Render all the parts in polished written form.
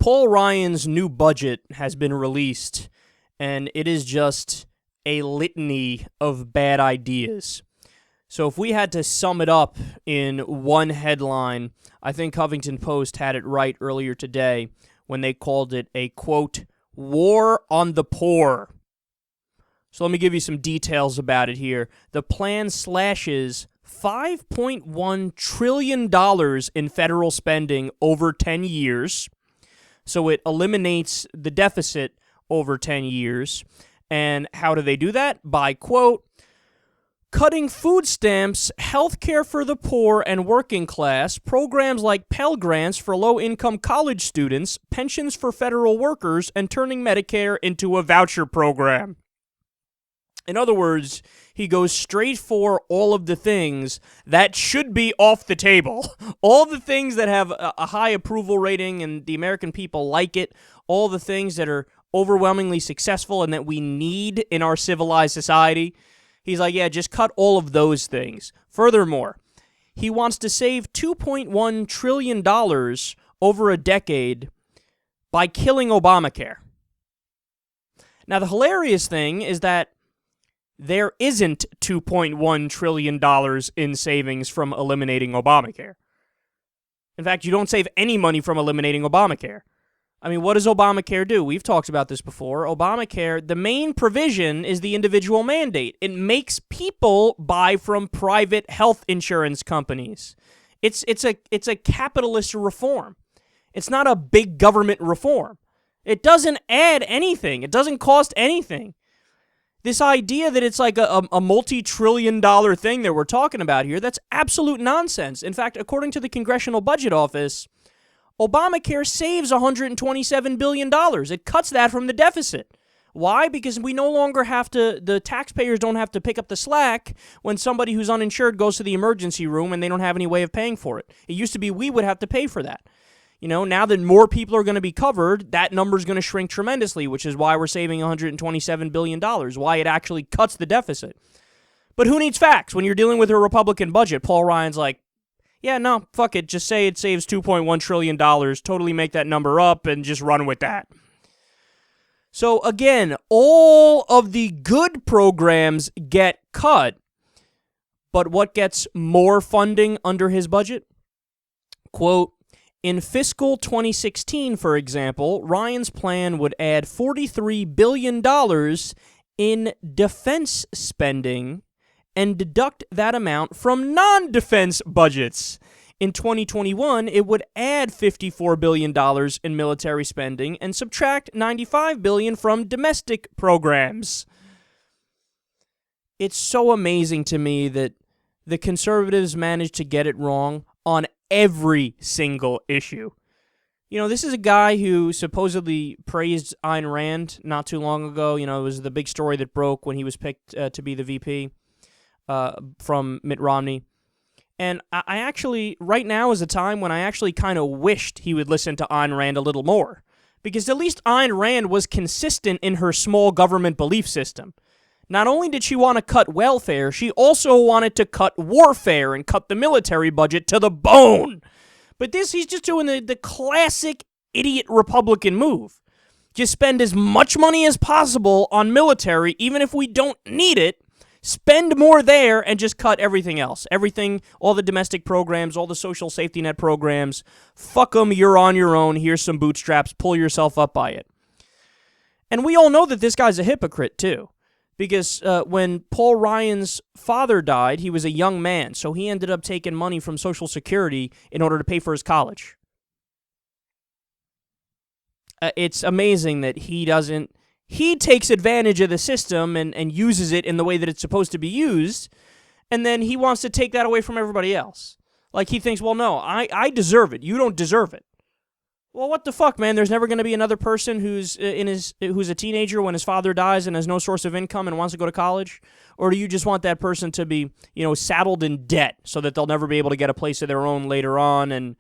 Paul Ryan's new budget has been released, and it is just a litany of bad ideas. So if we had to sum it up in one headline, I think Huffington Post had it right earlier today when they called it a, quote, war on the poor. So let me give you some details about it here. The plan slashes $5.1 trillion in federal spending over 10 years. So it eliminates the deficit over 10 years. And how do they do that? By, quote, cutting food stamps, health care for the poor and working class, programs like Pell Grants for low-income college students, pensions for federal workers, and turning Medicare into a voucher program. In other words, he goes straight for all of the things that should be off the table. All the things that have a high approval rating and the American people like it. All the things that are overwhelmingly successful and that we need in our civilized society. He's like, yeah, just cut all of those things. Furthermore, he wants to save $2.1 trillion over a decade by killing Obamacare. Now, the hilarious thing is that there isn't $2.1 trillion in savings from eliminating Obamacare. In fact, you don't save any money from eliminating Obamacare. I mean, what does Obamacare do? We've talked about this before. Obamacare, the main provision is the individual mandate. It makes people buy from private health insurance companies. It's a capitalist reform. It's not a big government reform. It doesn't add anything. It doesn't cost anything. This idea that it's like a multi-trillion-dollar thing that we're talking about here, that's absolute nonsense. In fact, according to the Congressional Budget Office, Obamacare saves $127 billion. It cuts that from the deficit. Why? Because we no longer have to, the taxpayers don't have to pick up the slack when somebody who's uninsured goes to the emergency room and they don't have any way of paying for it. It used to be we would have to pay for that. You know, now that more people are going to be covered, that number's going to shrink tremendously, which is why we're saving $127 billion, why it actually cuts the deficit. But who needs facts? When you're dealing with a Republican budget, Paul Ryan's like, yeah, no, fuck it, just say it saves $2.1 trillion, totally make that number up and just run with that. So again, all of the good programs get cut, but what gets more funding under his budget? Quote, in fiscal 2016, for example, Ryan's plan would add $43 billion in defense spending and deduct that amount from non-defense budgets. In 2021, it would add $54 billion in military spending and subtract $95 billion from domestic programs. It's so amazing to me that the conservatives managed to get it wrong on every single issue. You know, this is a guy who supposedly praised Ayn Rand not too long ago. You know, it was the big story that broke when he was picked to be the VP from Mitt Romney. And I actually, right now is a time when I actually kind of wished he would listen to Ayn Rand a little more. Because at least Ayn Rand was consistent in her small government belief system. Not only did she want to cut welfare, she also wanted to cut warfare and cut the military budget to the bone. But he's just doing the classic idiot Republican move. Just spend as much money as possible on military, even if we don't need it. Spend more there and just cut everything else. Everything, all the domestic programs, all the social safety net programs. Fuck them, you're on your own. Here's some bootstraps. Pull yourself up by it. And we all know that this guy's a hypocrite, too. Because when Paul Ryan's father died, he was a young man, so he ended up taking money from Social Security in order to pay for his college. It's amazing that he takes advantage of the system and uses it in the way that it's supposed to be used, and then he wants to take that away from everybody else. Like he thinks, well, no, I deserve it. You don't deserve it. Well, what the fuck, man? There's never going to be another person who's a teenager when his father dies and has no source of income and wants to go to college? Or do you just want that person to be, saddled in debt so that they'll never be able to get a place of their own later on and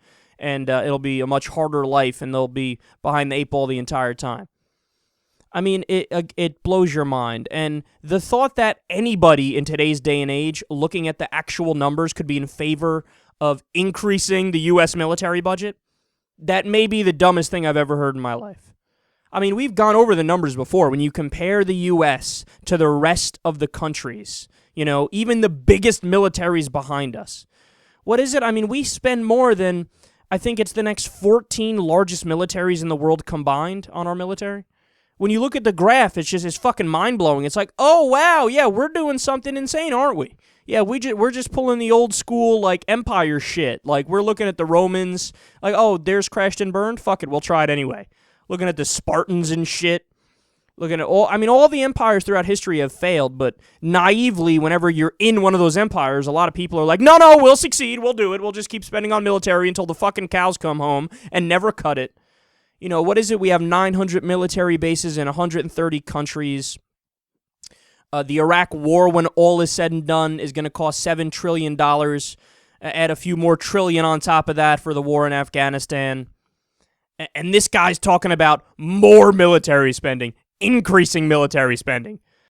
it'll be a much harder life and they'll be behind the eight ball the entire time? I mean, it blows your mind. And the thought that anybody in today's day and age, looking at the actual numbers, could be in favor of increasing the U.S. military budget, that may be the dumbest thing I've ever heard in my life. I mean, we've gone over the numbers before. When you compare the U.S. to the rest of the countries, even the biggest militaries behind us. What is it? I mean, we spend more than, I think it's the next 14 largest militaries in the world combined on our military. When you look at the graph, it's fucking mind-blowing. It's like, oh, wow, yeah, we're doing something insane, aren't we? Yeah, we're just pulling the old school, like, empire shit. Like, we're looking at the Romans, like, oh, theirs crashed and burned? Fuck it, we'll try it anyway. Looking at the Spartans and shit. Looking at all the empires throughout history have failed, but naively, whenever you're in one of those empires, a lot of people are like, no, we'll succeed, we'll do it, we'll just keep spending on military until the fucking cows come home and never cut it. What is it? We have 900 military bases in 130 countries. The Iraq War, when all is said and done, is going to cost $7 trillion. Add a few more trillion on top of that for the war in Afghanistan. And this guy's talking about more military spending, increasing military spending.